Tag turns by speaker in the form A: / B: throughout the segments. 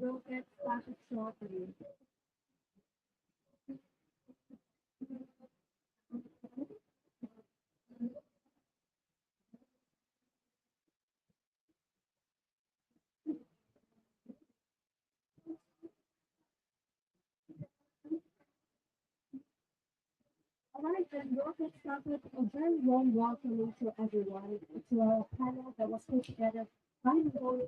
A: will get started shortly. All right, then we'll get started. A very warm welcome to everyone to our panel that was put together by Mongolia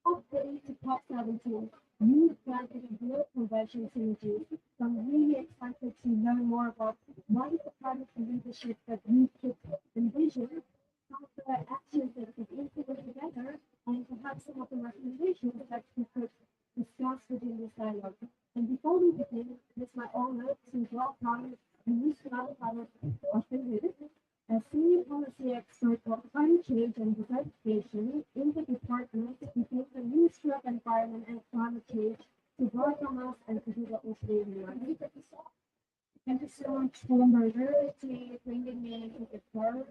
A: COP30 to COP17, Youth Planting and Growth Convention Synergies. So I'm really excited to learn more about what is the kind of leadership that we could envision, how the actions that we could implement together, and perhaps some of the recommendations that we could discuss within this dialogue. And before we begin, it is my honor to welcome Ulaanbaatar, a senior policy expert of climate change and desertification in the department within the Ministry of Environment and Climate Change to welcome us and to do what we're doing.
B: Thank you so much, Ulaanbaatar, to bringing me to the floor.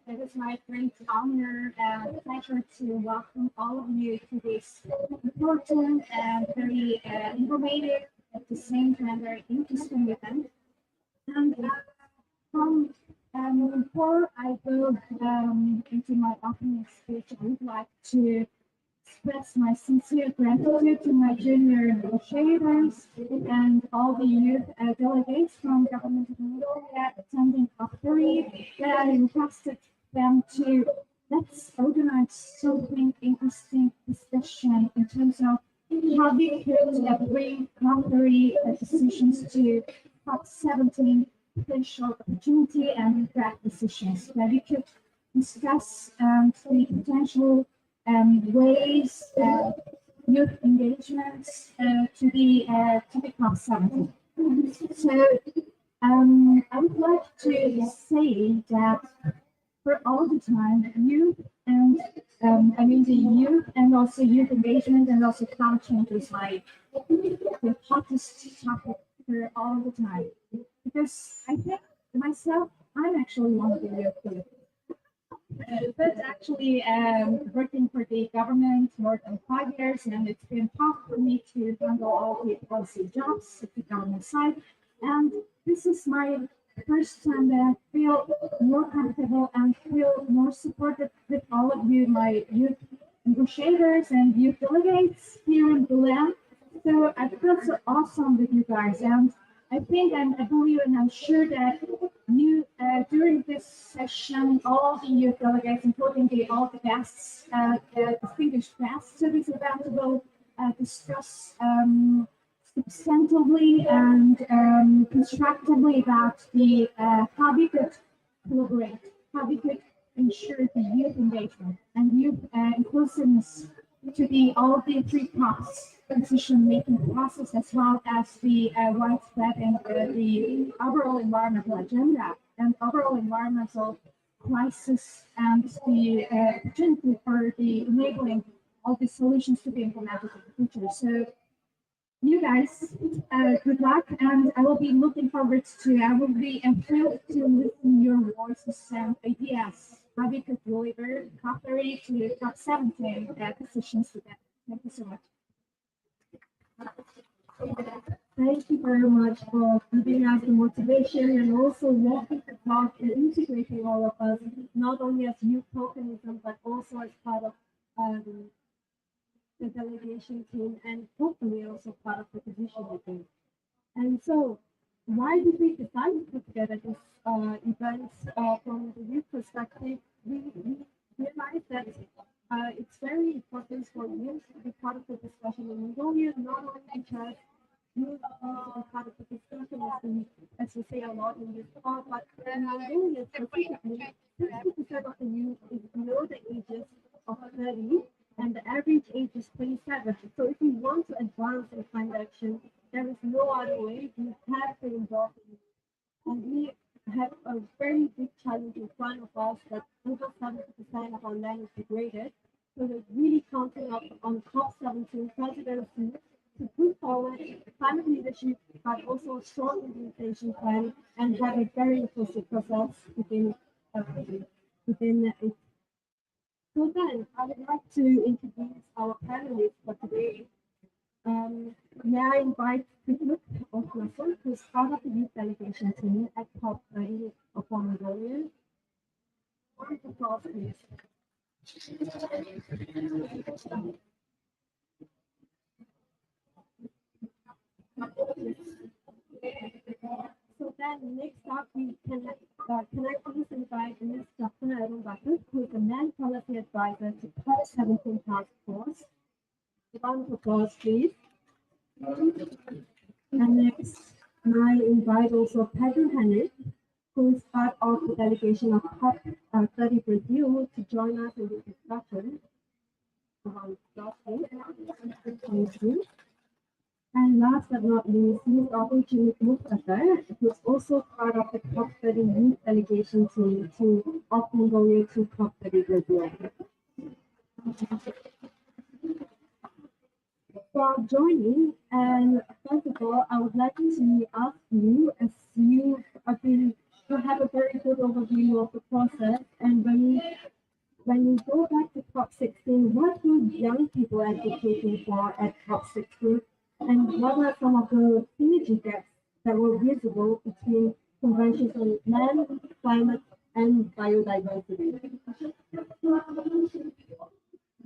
B: It is my great honor and pleasure to welcome all of you to this important and very informative, at the same time very interesting event. And before I go into my opening speech, I would like to express my sincere gratitude to my junior negotiators and all the youth delegates from government of Mongolia attending COP30 that I entrusted them to let's organize something interesting discussion in terms of how we could bring COP30 decisions to COP17 potential opportunity and impact decisions, that we could discuss the potential ways youth engagements to the COP17. So I would like to say that for all the time, youth and the youth and also youth engagement and also climate change is like the hottest topic for all the time. Because I think myself, I'm actually one of the youth. But actually working for the government more than 5 years, and it's been tough for me to handle all the policy jobs at the government side. And this is my first time that I feel more comfortable and feel more supported with all of you, my youth negotiators and youth delegates here in Ulaanbaatar. So I feel so awesome with you guys, and I think I believe and I'm sure that you during this session, all the youth delegates, including all the guests, the distinguished guests to this event, will discuss substantively and constructively about the how we could collaborate, how we could ensure the youth engagement and youth inclusiveness to the all the three parts decision-making process, as well as the widespread and the overall environmental agenda and overall environmental crisis and the opportunity for the enabling all the solutions to be implemented in the future. So you guys, good luck, and I will be looking forward to, I will be thrilled to listen your voices and ideas, how we could deliver COP30 to COP17 decisions together. Thank you so much.
A: Thank you very much for giving us the motivation and also walking the talk and integrating all of us, not only as youth tokenism, but also as part of the delegation team and hopefully also part of the decision making. And so, why did we decide to put together this event from the youth perspective? We realized that it's very important for youth to be part of the discussion in Mongolia, not only because youth need to be part of the discussion, as we say a lot in this talk, but in Mongolia specifically, 60% of the youth is below the ages of 30, and the average age is 27. So if we want to advance in climate action, there is no other way. We have to involve in it. And we have a very big challenge in front of us that over 70% of our land is degraded. So we're really counting on COP17 presidency to put forward climate leadership, but also a strong implementation plan and have a very inclusive process within it. So then, I would like to introduce our panelists for today. may I invite Pritnuk of Russell, who's part of the youth delegation team at COP30 of Mongolia. Round of applause, please. So then next up we can please invite Ms. Dr. Ulaanbaatar, who is the Land Policy Advisor to COP17 Task Force. Round of applause, please. And next, I invite also Pedro Henrik, who is part of the delegation of COP30 Brazil, to join us in this discussion. Round of applause, please. Thank you. And last but not least, Ms. Ulaanbaatar, who is also part of the COP30 youth delegation team of Mongolia to COP30 Brazil. For joining, and first of all, I would like to ask you, as you have a very good overview of the process, and when you go back to COP16, what were young people advocating for at COP16, and what are some of the synergy gaps that were visible between conventions on land, climate, and biodiversity?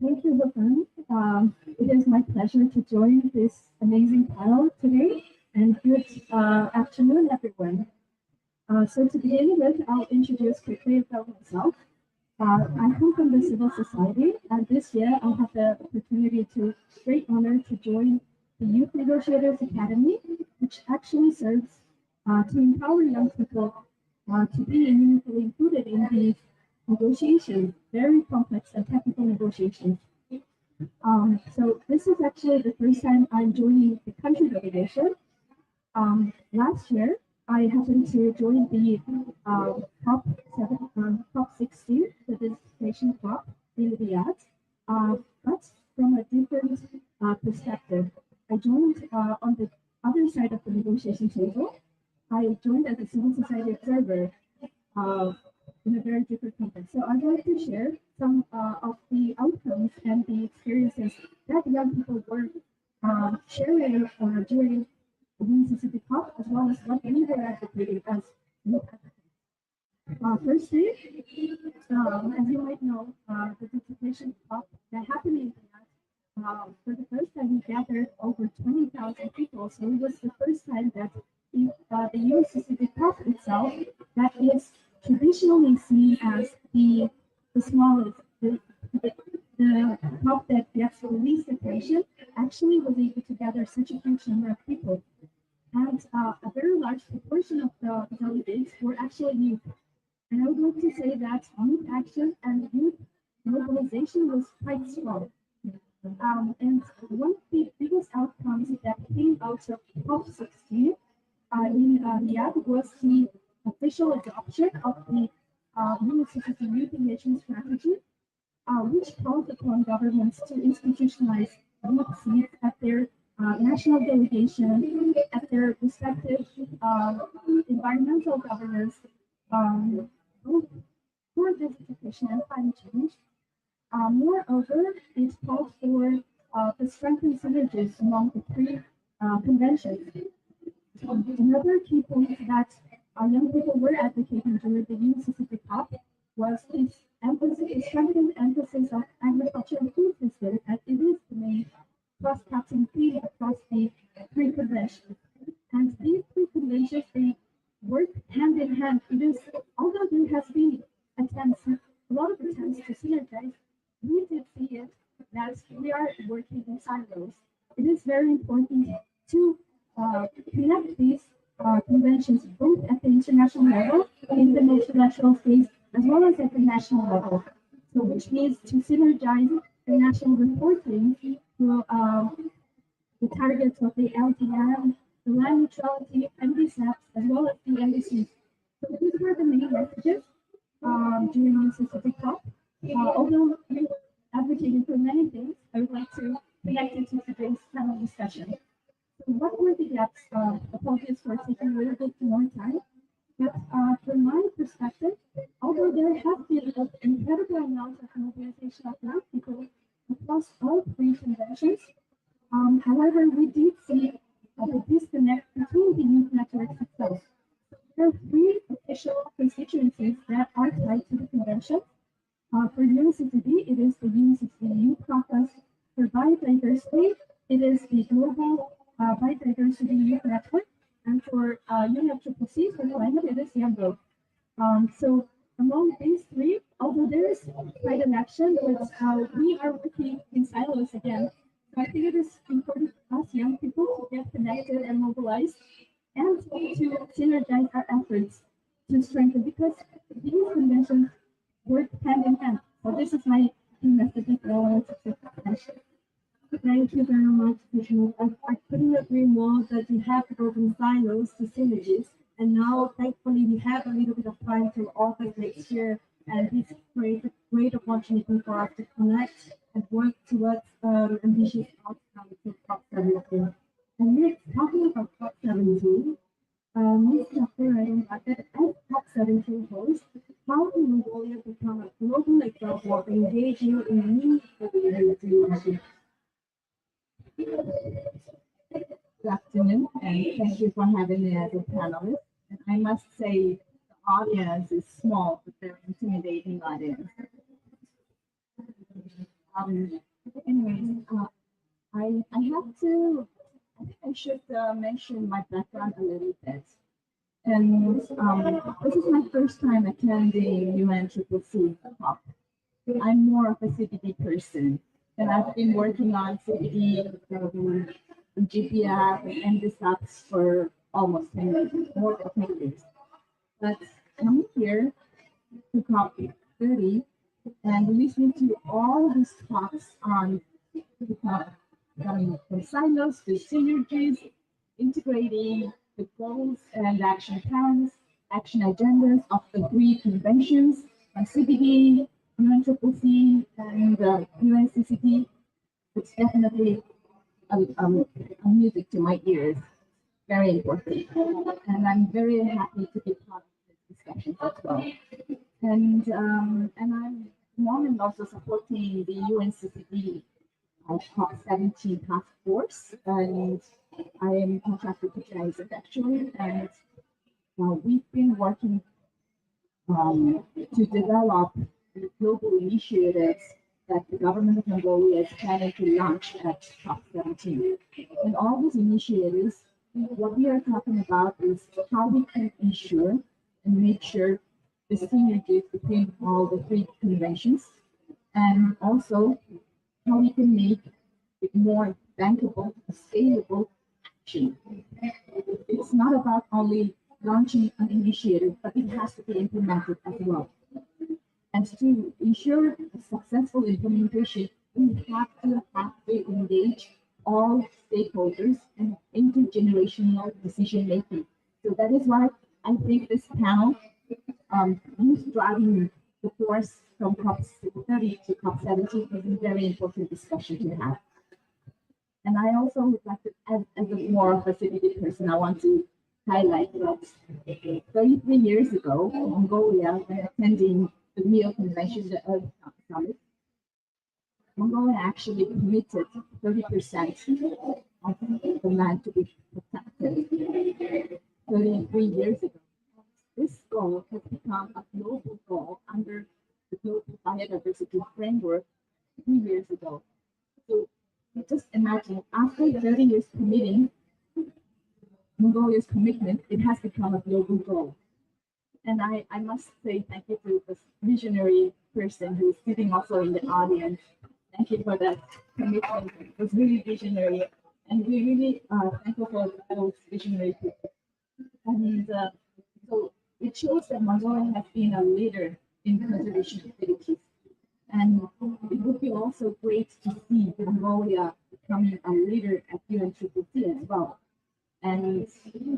B: Thank you, Lupin. It is my pleasure to join this amazing panel today, and good afternoon, everyone. So to begin with, I'll introduce quickly about myself. I come from the civil society, and this year I have the opportunity great honor to join the Youth Negotiators Academy, which actually serves to empower young people to be meaningfully included in these negotiations, very complex and technical negotiations. So this is actually the first time I'm joining the country delegation. Last year, I happened to join the COP16, the desertification COP in Riyadh, but from a different perspective. I joined on the other side of the negotiation table. I joined as a civil society observer in a very different context. So I'd like to share some of the outcomes and the experiences that young people were sharing during the UNCCD COP, as well as what we were advocating as youth advocates. Firstly, as you might know, the desertification COP that happened in Riyadh, for the first time we gathered over 20,000 people. So it was the first time that the UNCCD COP itself, that is traditionally seen as the smallest, the COP that gets the least attention, actually was able to gather such a huge number of people. And a very large proportion of the delegates were actually youth. And I would like to say that youth action and youth mobilization was quite strong. And one of the biggest outcomes that came out of COP16 in Riyadh was the official adoption of the UNCCD Youth Engagement Strategy, which calls upon governments to institutionalize youth seats at their national delegation, at their respective environmental governance, both for desertification and climate change. Moreover, it called for the strengthened synergies among the three conventions. Another key point that young people were advocating during the UNCCD COP was this strengthened emphasis of agriculture and food systems, as it is the main cross-cutting theme across the three conventions. And these three conventions, they work hand in hand. It is, although there has been a lot of attempts to synergize, we did see it that we are working in silos. It is very important to connect these conventions both at the international level, in the multilateral space, as well as at the national level. So which means to synergize the national reporting to the targets of the LDM, the land neutrality, MDSAPs, as well as the NDCs. So these were the main messages during UNCCD COP. Although we advocated for many things, I would like to connect it to today's panel discussion. So what were the gaps? Apologies for taking a little bit more time. But from my perspective, although there have been an incredible amount of mobilization of young people across all three conventions, however, we did see
A: For biodiversity, it is the Global Biodiversity Youth Network, and for UNFCCC for climate, it is YOUNGO. So among these three, although there is quite an action, but we are working in silos again. So I think it is important for us young people to get connected and mobilized and to synergize our efforts to strengthen, because these conventions work hand in hand. So this is my key message that I wanted to mention. Thank you very much, Vishnu. I couldn't agree more that we have to go from silos to synergies. And now, thankfully, we have a little bit of time till August next year. And this creates a great opportunity for us to connect and work towards ambitious outcomes to COP17. And next, talking about COP17, Mr. Ulaanbaatar, as COP17 host, how can Mongolia become a global example of engaging in meaningful leadership?
C: Good afternoon, and thank you for having me as a panelist. And I must say, the audience is small, but very intimidating audience. Anyways, I have to, I think I should mention my background a little bit. And this is my first time attending UNCCC COP. I'm more of a CBD person, and I've been working on CBD, GPF, and NDSAPs for almost 10 years, more than 10 years. But coming here to COP30 and listening to all these talks on coming from silos to synergies, integrating the goals and action plans, action agendas of the three conventions on CBD, UNCCC, and UNCCD, it's definitely a music to my ears. Very important. And I'm very happy to be part of this discussion as well. And I'm known and also supporting the UNCCD COP17 task force, and I am contracted to advise it actually. And we've been working to develop global initiatives that the government of Mongolia is planning to launch at COP17. And all these initiatives, what we are talking about is how we can ensure and make sure the synergies between all the three conventions, and also how we can make it more bankable, scalable action. It's not about only launching an initiative, but it has to be implemented as well. And to ensure a successful implementation, we have to engage all stakeholders and intergenerational decision making. So that is why I think this panel, youth driving the force from COP30 to COP17, is a very important discussion to have. And I also would like to, as a more of a CBD person, I want to highlight that 33 years ago, Mongolia, when attending the Rio Convention, the Earth Summit, Mongolia actually committed 30% of the land to be protected 33 years ago. This goal has become a global goal under the Global Biodiversity Framework 3 years ago. So just imagine, after 30 years committing, Mongolia's commitment, it has become a global goal. And I must say thank you to this visionary person who is sitting also in the audience. Thank you for that commitment. It was really visionary. And we really thankful for those visionary people. And so it shows that Mongolia has been a leader in conservation activities. And it would be also great to see Mongolia becoming a leader at UNCCC as well. And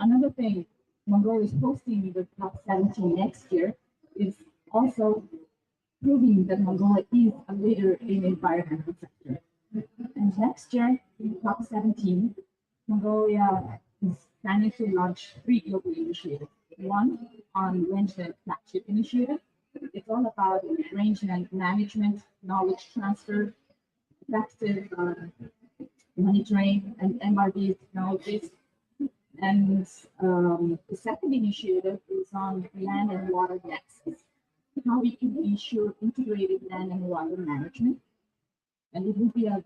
C: another thing, Mongolia is hosting the COP17 next year, is also proving that Mongolia is a leader in the environmental sector. And next year, in COP17, Mongolia is planning to launch 3 global initiatives. One on rangeland flagship initiative. It's all about rangeland management, knowledge transfer, effective monitoring, and MRD technologies. And the second initiative is on land and water nexus, how we can ensure integrated land and water management. And it will be a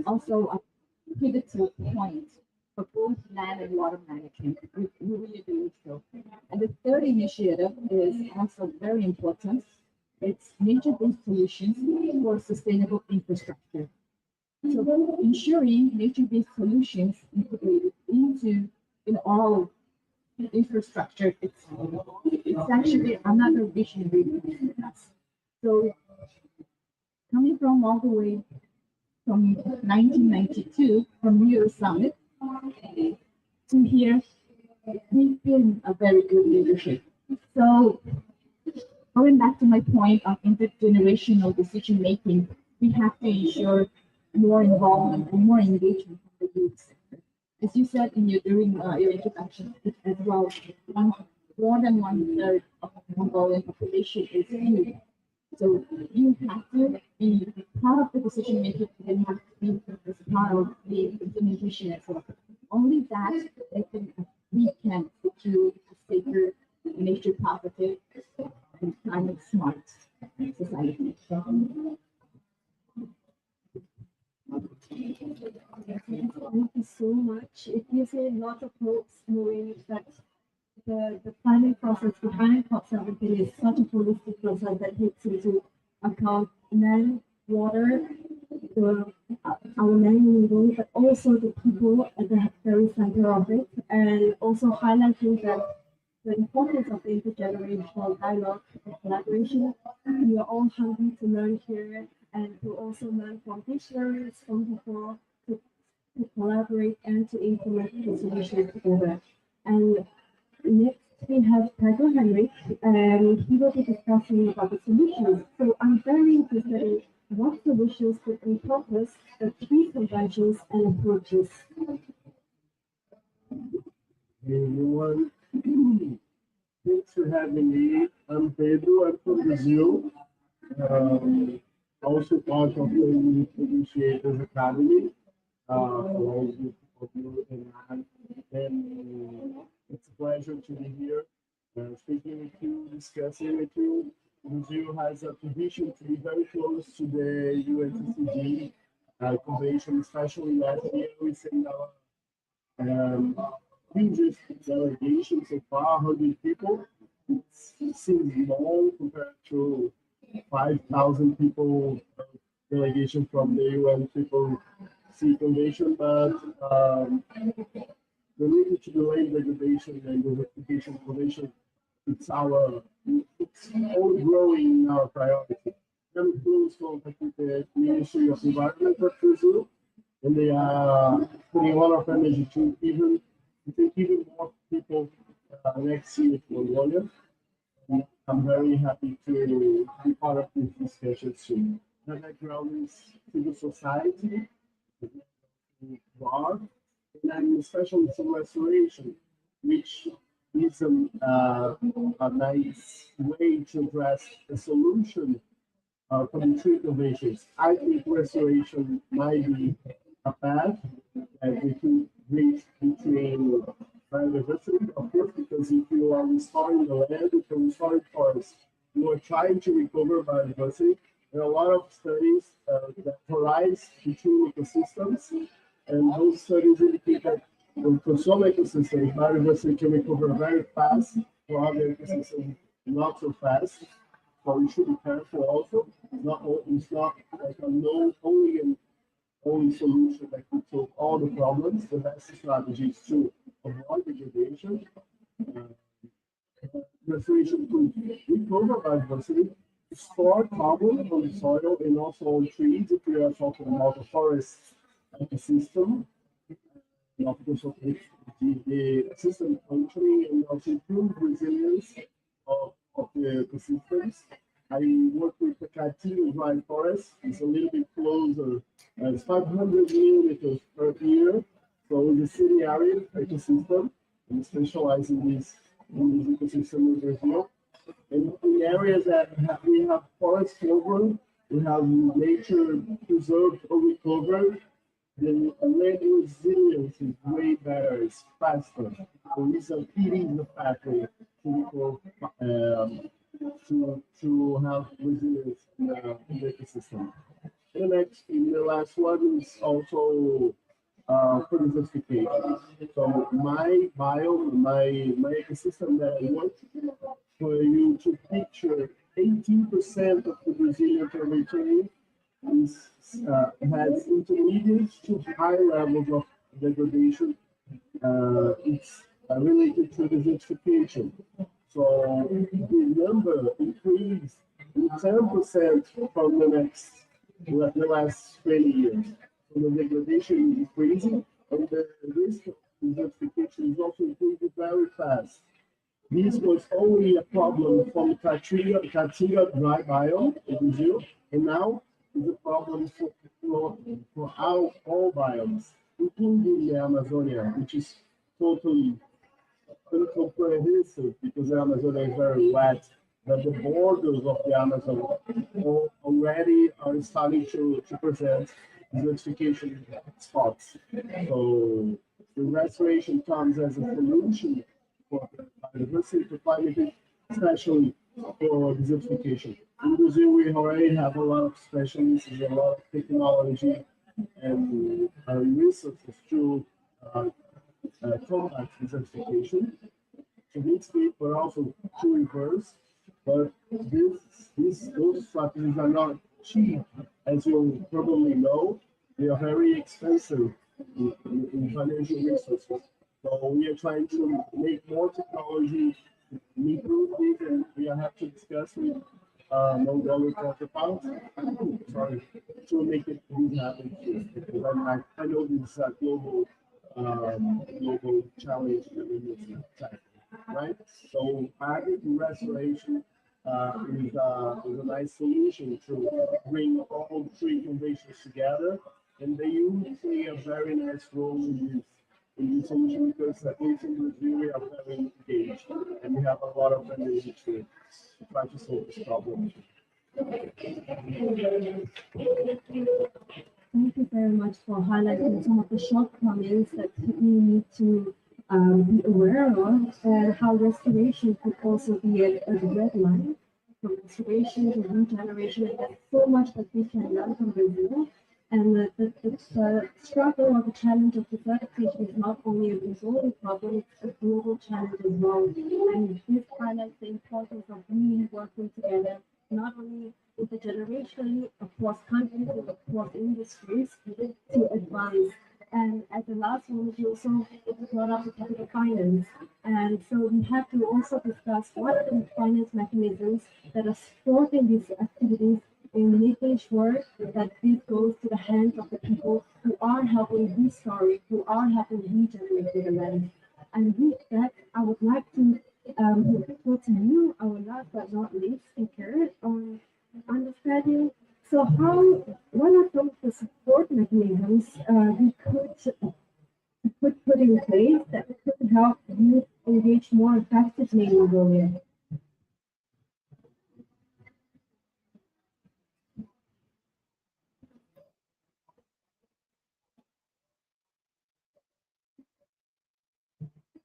C: also a pivotal point for both land and water management. We really believe so. And the third initiative is also very important. It's nature-based solutions for sustainable infrastructure. So ensuring nature-based solutions integrated into in all infrastructure, it's actually another visionary for us. So coming from all the way from 1992, from New York Summit to here, we've been a very good leadership. So going back to my point of intergenerational decision making, we have to ensure more involvement and more engagement from the youth sector. As you said in your during your introduction as well, more than one third of the Mongolian population is youth. So you have to be part of the decision making and have to be as part of the implementation as well. Only that I think we can secure a safer, nature positive, and climate smart society.
A: Thank you so much. It gives me a lot of hopes knowing that the planning process behind COP17 is such a holistic process that takes into account land, water, the, our land role, but also the people at the very center of it, and also highlighting that the importance of the intergenerational dialogue and collaboration. We are all hungry to learn here and to also learn from visionaries, from people to collaborate and to implement the solutions together. And next, we have Pedro Henrik, and he will be discussing about the solutions. So I'm very interested in what solutions could encompass the three conventions and approaches.
D: Hey everyone, thanks for having me. I'm Pedro. I'm from Brazil. Also part of the Youth Initiators Academy. Along with you and it's a pleasure to be here, speaking with you, discussing with you. Brazil has a tradition to be very close to the UNCCD convention, especially last year we sent our hugest delegation so far, 100 people. It seems small compared to 5,000 people delegation from the UN People C Convention, but related to the land-degradation and desertification convention, it's all growing our priority. I'm close contact with the Ministry of Environment of Brazil, and they are putting a lot of energy to even more people next year to Mongolia. And I'm very happy to be part of this discussion soon. My background is civil society, bar, and I'm a specialist in restoration, which is a nice way to address the solution for the three innovations. I think restoration might be a path that we can reach between biodiversity, of course, because if you are restoring the land, if you're restoring forests, you are trying to recover biodiversity. There are a lot of studies that arise between ecosystems, and those studies indicate that for some ecosystems, biodiversity can recover very fast, for other ecosystems, not so fast. So we should be careful also. It's not like a no only and only solution that can solve all the problems. The best strategy is to avoid degradation, restoration to recover biodiversity, store carbon on the soil and also on trees if we are talking about a forest ecosystem. Of course, the system functioning and also improve resilience of the ecosystems. I work with the Catino dry forest. It's a little bit closer. It's 500 millimeters per year. So the city area ecosystem, and specialize in this ecosystem in Brazil. And in areas that we have forest cover, we have nature preserved or recovered, the land resilience is way better, it's faster. So it's a feeding the factory to have resilience in the ecosystem. The last one is also for desertification. So my ecosystem that I want for you to picture 18% of the Brazilian territory is, has intermediate to high levels of degradation. It's related to desertification. So the number increased 10% from the last 20 years. So the degradation is increasing, and the risk of desertification is also increasing very fast. This was only a problem from Caatinga dry biome in Brazil, and now it's a problem for all biomes, including the Amazonia, which is totally incomprehensible because the Amazonia is very wet, that the borders of the Amazon already are starting to present desertification spots. So the restoration comes as a solution for biodiversity to climate, especially for desertification. In Brazil, we already have a lot of specialists, a lot of technology and resources to combat desertification, to mitigate, but also to reverse. But those strategies are not cheap, as you probably know. They are very expensive in financial resources. So we are trying to make more technology, improve this, and we have to discuss with Mongolia counterparts, sorry, to make it this happen too. Because I know this is a global challenge that we need to tackle, right? So agri restoration is a nice solution to bring all three conventions together, and they usually play a very nice role in this solution because at least in Brazil we are very engaged and we have a lot of energy to try to solve this problem.
A: Thank you very much for highlighting some of the shortcomings that we need to be aware of, and how restoration could also be a red line from restoration to regeneration. And there's so much that we can learn from Brazil. And the struggle or the challenge of desertification is not only a Brazilian problem, it's a global challenge as well. And this highlights the importance of really working together, not only intergenerationally across countries and across industries to advance. And as the last one, you also brought up the topic of finance. And so we have to also discuss what are the finance mechanisms that are supporting these activities in making sure that this goes to the hands of the people who are helping restore it, who are helping regenerate the land. And with that, I would like to go to you, our last but not least speaker, on understanding. So, what are some of the support mechanisms we could put in place that could help youth engage more effectively in Mongolia?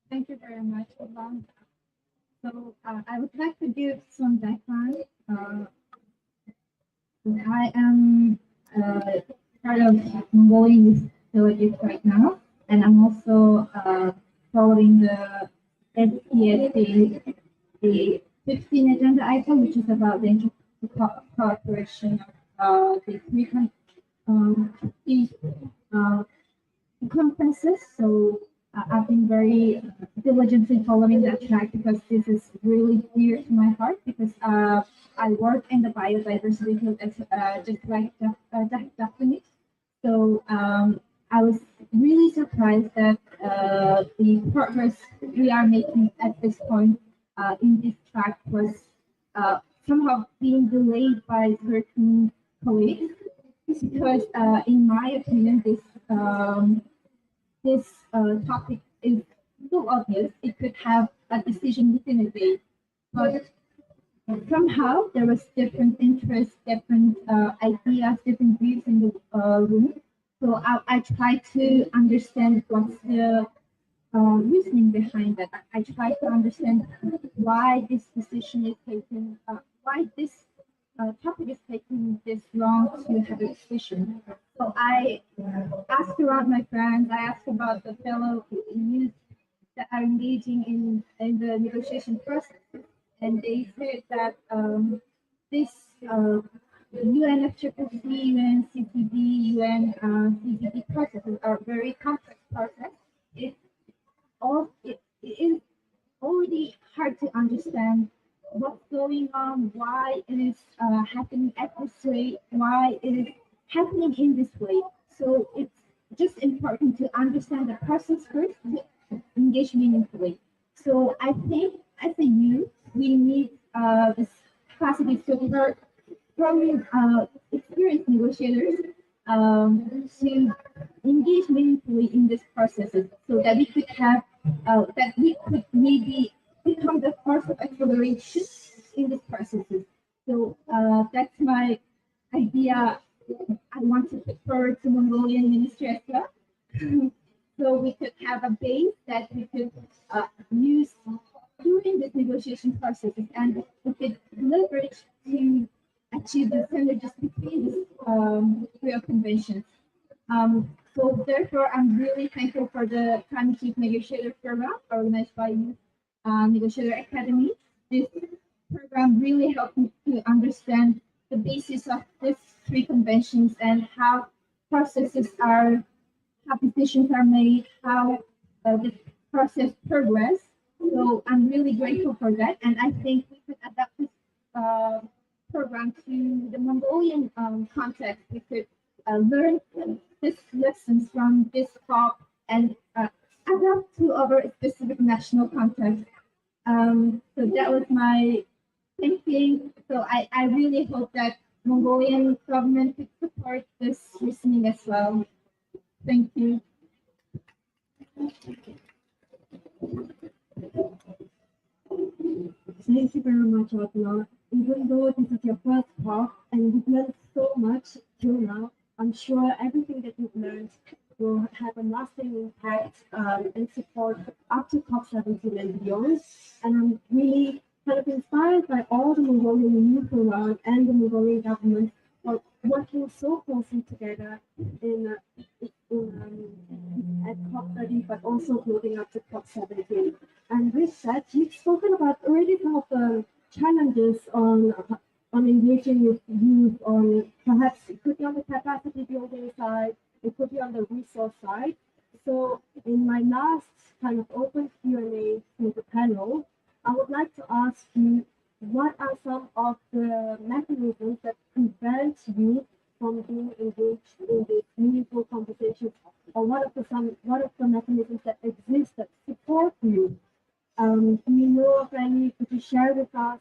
B: Thank you very much, Ulaanbaatar. So I would like to give some background. I am part of Mongolian Synergies right now, and I'm also following the SPSD, the 15 agenda item, which is about the cooperation of the three conferences. So I've been very diligently following that track because this is really dear to my heart because I work in the biodiversity field just like Daphne. So I was really surprised that the progress we are making at this point in this track was somehow being delayed by certain colleagues because in my opinion this topic is so obvious, it could have a decision within a day. But somehow there was different interests, different ideas, different views in the room. So I tried to understand what's the reasoning behind that. I tried to understand why this decision is taken, why this topic is taking this long to have a discussion. So I asked around my friends, I asked about the fellow youth that are engaging in the negotiation process, and they said that this UNFCCC, UNCCD, UNCCD processes are very complex process. It is already hard to understand what's going on, why it is happening at this way, why it is happening in this way. So it's just important to understand the process first to engage meaningfully. So I think as a youth, we need this capacity to learn from experienced negotiators to engage meaningfully in this processes so that we could have that we could maybe become the force of acceleration in these processes. So that's my idea. I want to put forward to Mongolian ministry as well. So we could have a base that we could use during this negotiation processes, and we could leverage to achieve the synergies between these three conventions. So therefore, I'm really thankful for the Climate Chief Negotiator Program organized by Youth Negotiator Academy. This program really helped me to understand the basis of these three conventions and how processes are, how decisions are made, how the process progress. So I'm really grateful for that, and I think we could adapt this program to the Mongolian context. We could learn these lessons from this COP and adapt to our specific national context. So that was my thinking. So I really hope that Mongolian government could support this reasoning as well. Thank you.
A: Thank you very much, Atma. Even though this is your first talk and you've learned so much till now, I'm sure everything that you've learned will have a lasting impact and support up to COP17 and beyond. And I'm really kind of inspired by all the Mongolian youth around and the Mongolian government for working so closely together at COP30, but also building up to COP17. And with that, you've spoken about already some of the challenges on engaging with youth, on perhaps it could be on the capacity building side, it could be on the resource side. So in my last kind of open Q&A with the panel, I would like to ask you, what are some of the mechanisms that prevent you from being engaged in these meaningful conversations, or what are the mechanisms that exist that support you? Do you know of any? Could you share with us?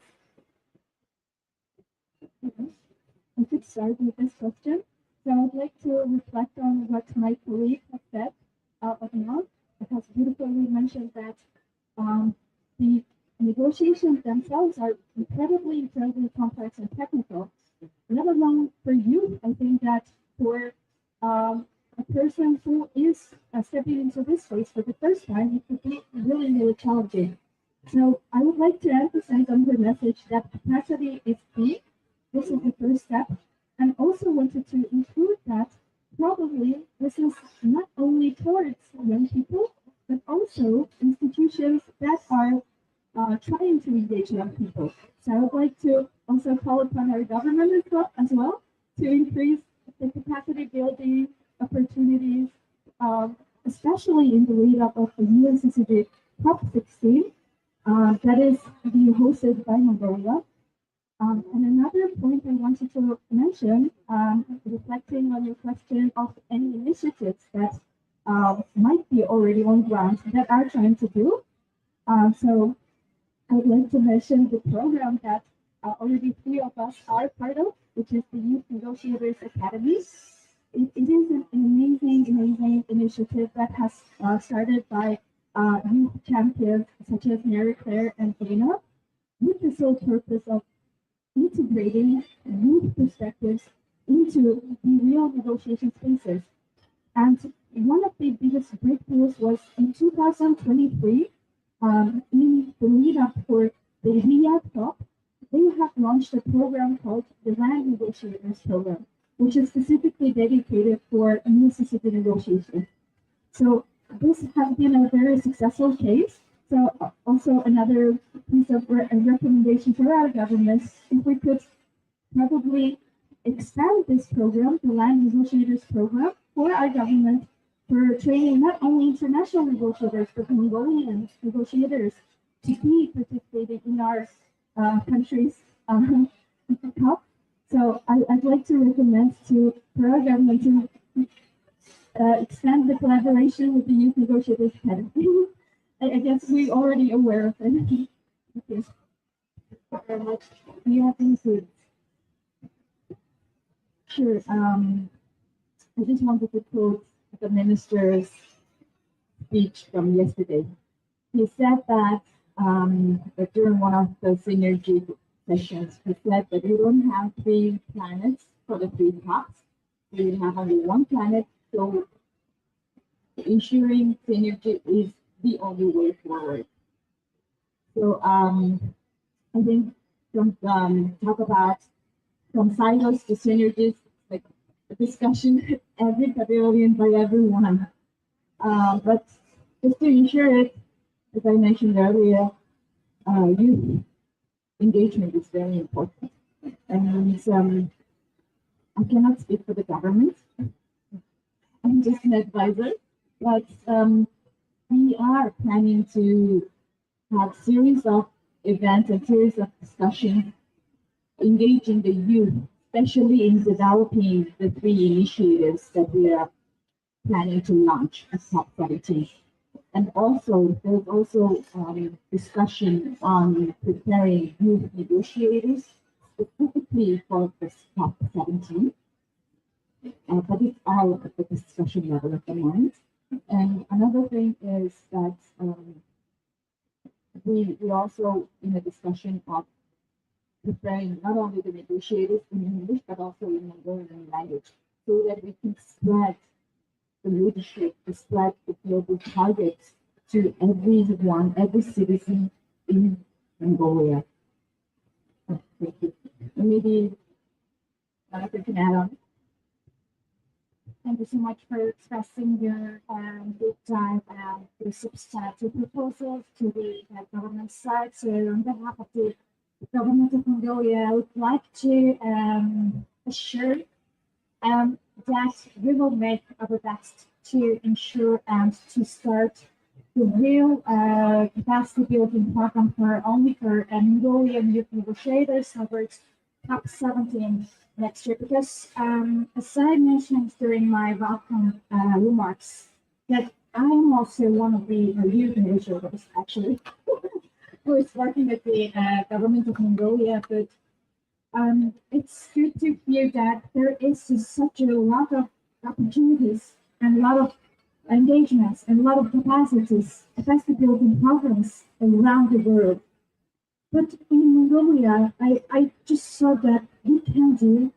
A: I could start with this question. So I would like to reflect on what my colleague has said of now. It has beautifully mentioned that the negotiations themselves are incredibly complex and technical. Let alone for you, I think that for a person who is stepping into this space for the first time, it could be really, really challenging. So I would like to emphasize on her message that capacity is key. This is the first step. And also wanted to include that probably this is not only towards young people, but also institutions that are trying to engage young people. So I would like to also call upon our government as well to increase the capacity building opportunities, especially in the lead up of the UNCCD COP16 that is being hosted by Mongolia. And another point I wanted to mention, reflecting on your question of any initiatives that might be already on ground that are trying to do. So I would like to mention the program that already three of us are part of, which is the Youth Negotiators Academy. It is an amazing initiative that has started by youth champions such as Mary Claire and Dana, with the sole purpose of integrating youth perspectives into the real negotiation spaces. And one of the biggest breakthroughs was in 2023, in the lead up for the Riyadh COP,
C: they have launched a program called the Land Negotiators Program, which is specifically dedicated for UNCCD negotiation. So this has been a very successful case. So also another piece of recommendation for our governments, if we could probably expand this program, the Land Negotiators Program, for our government for training not only international negotiators, but Mongolian negotiators to be participating in our country's COP. So I'd like to recommend for our government to expand the collaboration with the Youth Negotiators Academy. I guess we're already aware of it. Okay. Very much. Do you have any food? Sure. I just wanted to quote the minister's speech from yesterday. He said that during one of the synergy sessions, he said that we don't have three planets for the three COPs. We have only one planet, so ensuring synergy is the only way forward. So I think from talk about from silos to synergies, like a discussion every pavilion by everyone. But just to ensure it, as I mentioned earlier, youth engagement is very important. And I cannot speak for the government. I'm just an advisor, but we are planning to have series of events and series of discussions engaging the youth, especially in developing the three initiatives that we are planning to launch at COP30. And also, there's also discussion on preparing youth negotiators specifically for this COP17. But it's all at the discussion level at the moment. And another thing is that we also in a discussion of preparing not only the negotiators in English, but also in Mongolian language, so that we can spread the leadership, to spread the global targets to everyone, every citizen in Mongolia. Thank you. And maybe Jonathan can add on.
B: Thank you so much for expressing your deep dive and the substantive proposals to the government side. So on behalf of the government of Mongolia, I would like to assure that we will make our best to ensure and to start the real capacity building program for only for Mongolian youth negotiators towards COP17 next year, because as I mentioned during my welcome remarks, that I'm also one of the youth negotiators actually, who is working at the government of Mongolia, but it's good to hear that there is such a lot of opportunities and a lot of engagements and a lot of capacity building programs around the world. But in Mongolia, I just saw that we can do,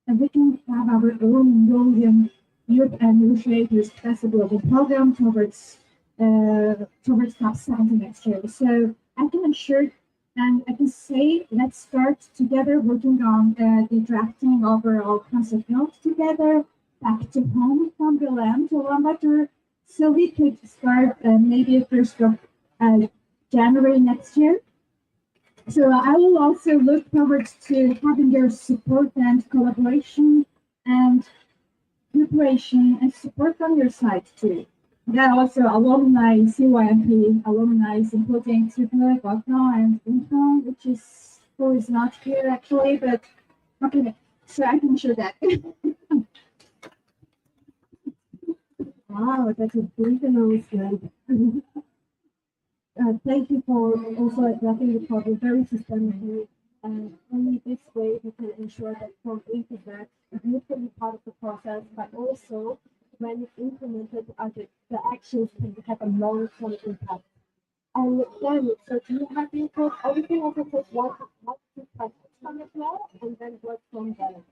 B: and we can have our own Mongolian youth and negotiators capacity building program towards COP17 next year. So I can assure and I can say, let's start together working on the drafting overall concept notes together, back to home from the land to Ulaanbaatar, so we could start maybe 1st of January next year. So I will also look forward to having your support and collaboration and preparation and support from your side too. There are also alumni, CYMP alumni, including Triple, Gogno, and Income, who is not here actually, but okay, so I can show that.
A: Wow, that's a big announcement. Thank you for also addressing the problem very systemically. And only this way we can ensure that from A to Z, youth can be part of the process, but also when implemented, the actions can have a long-term impact. And then, so do you have input? Everything also take one to two questions from the floor and then work from there.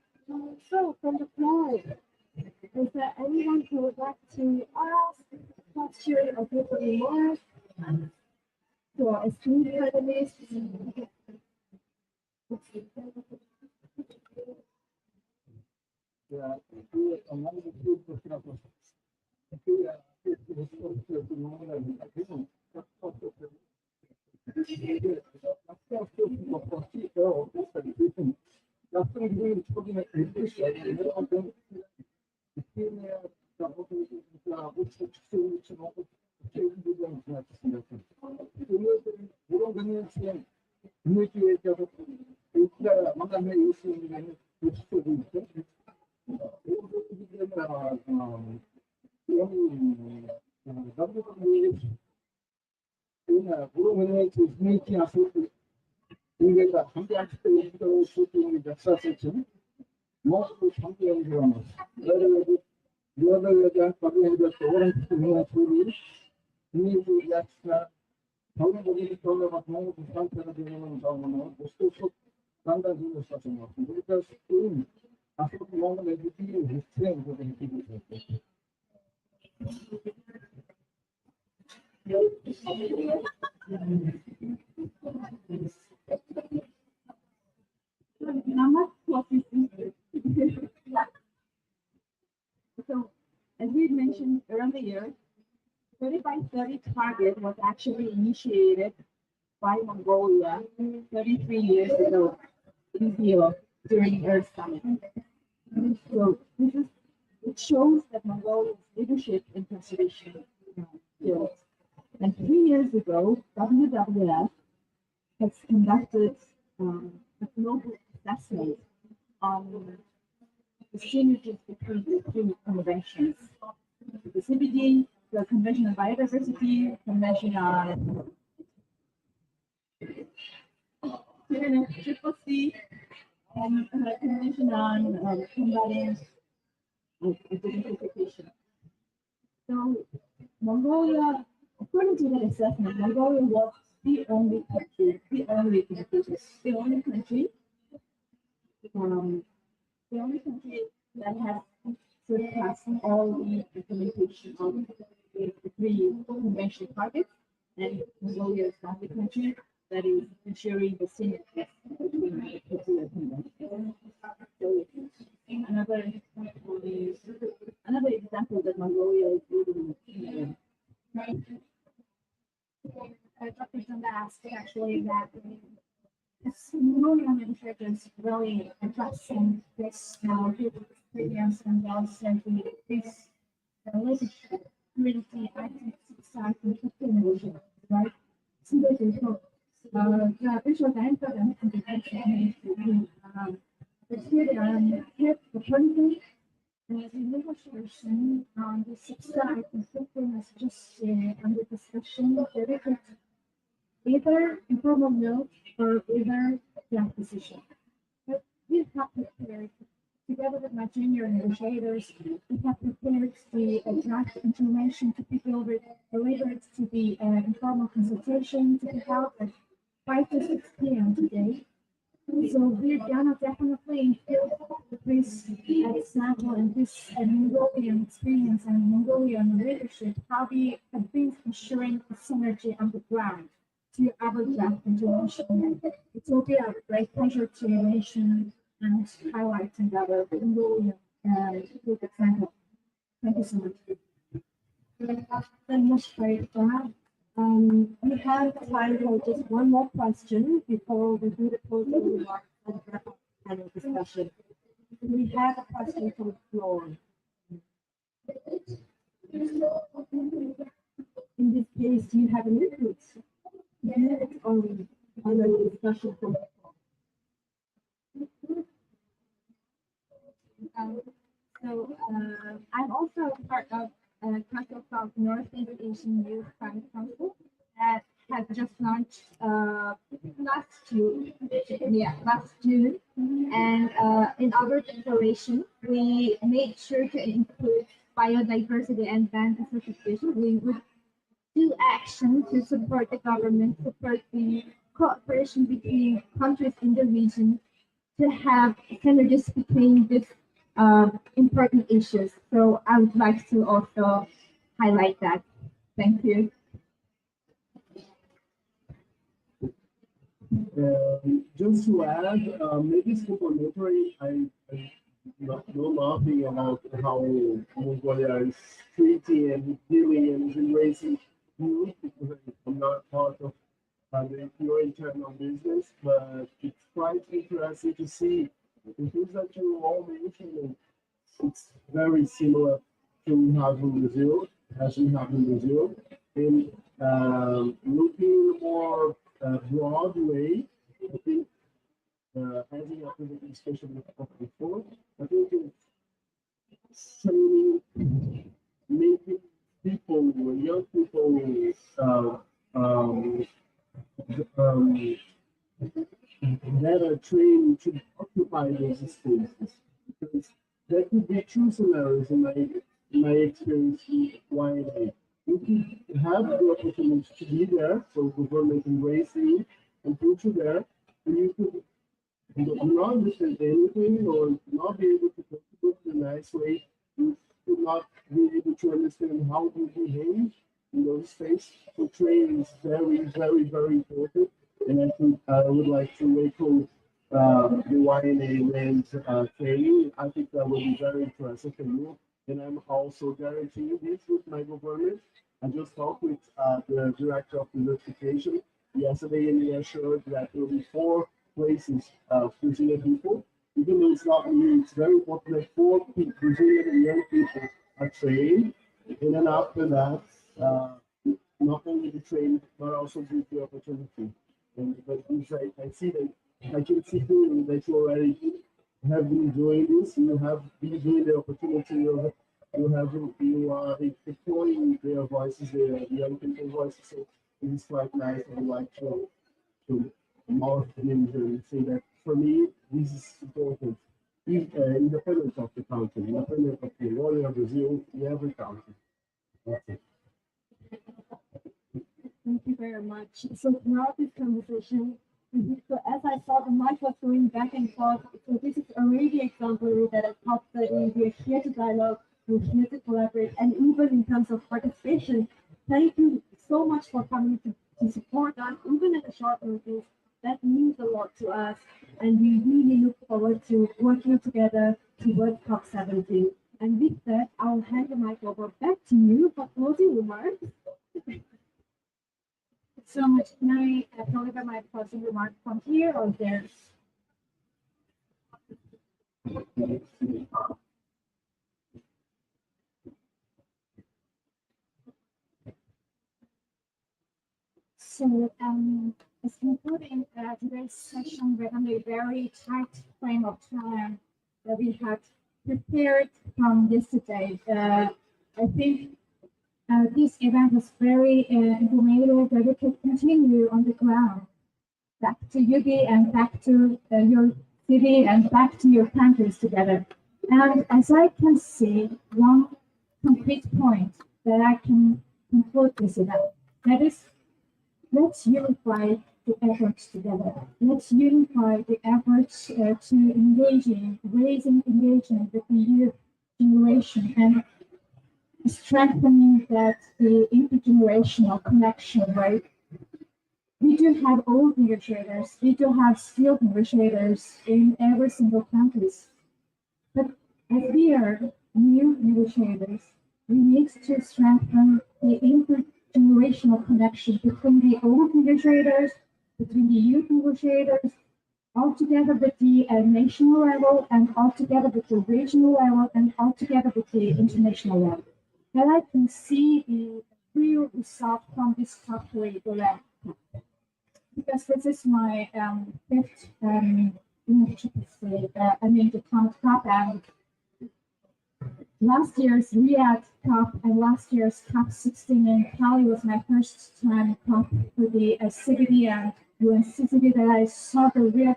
A: So from the floor, is there anyone who would like to ask a question or give a remark? So esteemed panelists,
C: So, as we mentioned earlier, 30 by 30 target was actually initiated by Mongolia 33 years ago in Rio during Earth Summit. So it shows that Mongolia's leadership in conservation skills. And 3 years ago, WWF has conducted a global assessment on the synergies between the two conventions. The CBD, the Convention on Biodiversity, Convention on Triple C, and Convention on Combat Desertification. So Mongolia, according to that assessment, Mongolia was the only country, the only country that has surpassed all the implementation of the three convention targets, and Mongolia is the only country that is ensuring the synergies between the two conventions. So another example that Mongolia is leading.
B: Dr. Zunda asked actually that Mongolian administrators really addressing this experience and also this relationship community activity and sustainability, right? So the visual and communication currently the negotiation on the subside and something is just under discussion dedicated either informal note or either draft decision. But we have prepared, together with my junior negotiators, we have prepared the draft information to be delivered to the informal consultation to be held at 5 to 6 p.m. today. So we're gonna definitely include this example and this Mongolian experience and Mongolian leadership, how we have been ensuring a synergy on the ground to our draft information. It will be a great pleasure to mention and highlight our Mongolian good example. Thank you so much.
A: Thank you very much. We have time for just one more question before we do the closing remarks and wrap up panel discussion. We have a question from the floor. In this case, you have an input. It's only on the discussion from the floor.
B: I'm also part of Council of Northeast Asian Youth Climate Council that has just launched last June. And in our declaration, we made sure to include biodiversity and land desertification. We would do action to support the government, support the cooperation between countries in the region to have synergies between these important issues. So I would like to also highlight that. Thank you.
D: Just to add, maybe it's complementary. I know nothing about how Mongolia is treating and dealing and embracing youth because I'm not part of your internal business, but it's quite interesting to see the things that you all mentioned. It's very similar to we have in Brazil, as we have in Brazil. And looking more broad way, I think having a presentation of before, I think it's training, making people, young people, um, that are trained to occupy those spaces. Because there could be two scenarios in my experience in YNA. You could have the opportunity to be there, so government embrace you and put you there, and you could not understand anything or not be able to contribute in a nice way. You could not be able to understand how to behave in those spaces. So training is very, very, very important. And I think I would like to echo the YNA land training. I think that would be very interesting for you. And I'm also guaranteeing this with my government. I just talked with the director of desertification yesterday, and he assured that there will be 4 places for Brazilian people. Even though it's not me, it's very important that 4 Brazilian and young people are trained. And then after that, not only the training, but also give the opportunity. And but I see that I can see clearly that you already have been doing this. You have been doing the opportunity. You are deploying their voices, their young people's voices. So it is quite nice. I would like to more and say that for me this is important. Independent of the country, independent of Mongolia, Brazil, in every country. That's it.
A: Thank you very much. So throughout this conversation, so as I saw the mic was going back and forth, so this is already exemplary that at COP30 we're here to dialogue, we're here to collaborate, and even in terms of participation, thank you so much for coming to support us, even at a short notice. That means a lot to us, and we really look forward to working together towards COP17. And with that, I'll hand the mic over back to you for closing remarks.
B: So much. Can I deliver my closing remark from here or there? So, as concluding today's session, we're on a very tight frame of time that we had prepared from yesterday. I think this event was very informative that we could continue on the ground, back to Yugi and back to your city and back to your countries together. And as I can see, one concrete point that I can conclude this event, that is, let's unify the efforts together. Let's unify the efforts to raising engagement with the youth generation and strengthening that the intergenerational connection, right? We do have old negotiators, we do have skilled negotiators in every single country. But as we are new negotiators, we need to strengthen the intergenerational connection between the old negotiators, between the youth negotiators, all together with the national level, and all together with the regional level, and all together with the international level. And I can see the real result from this COP30 event, because this is my fifth the COP, and last year's Riyadh COP and last year's COP16 in Cali was my first time COP for the CBD and UNCCD that I saw the real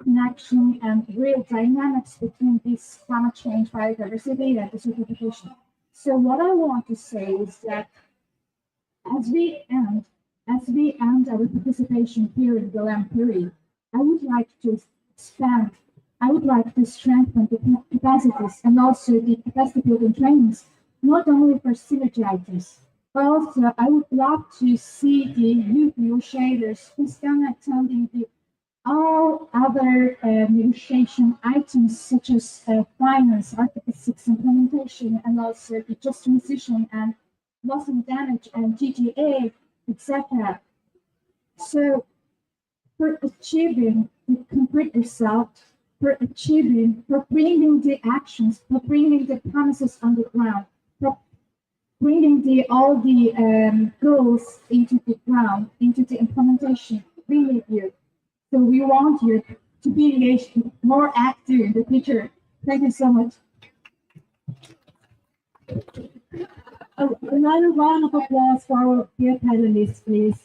B: connection and real dynamics between this climate change, biodiversity, and desertification. So what I want to say is that as we end our participation here in the Ulaanbaatar, I would like to expand, I would like to strengthen the capacities and also the capacity building trainings, not only for synergies, Also, I would love to see the youth negotiators who's gonna attending the all other negotiation items such as finance, Article 6 implementation, and also the just transition and loss and damage and GGA, etc. So for achieving the concrete result, for bringing the actions, for bringing the promises on the ground, for bringing all the goals into the ground, into the implementation, we need you. So we want you to be engaged, more active in the future. Thank you so much.
A: Another round of applause for our dear panelists, please.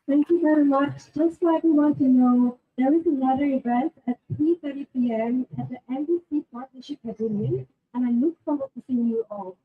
A: Thank you very much. Just for everyone to know, there is another event at 3:30 p.m. at the NBC Partnership Pavilion, and I look forward to seeing you all.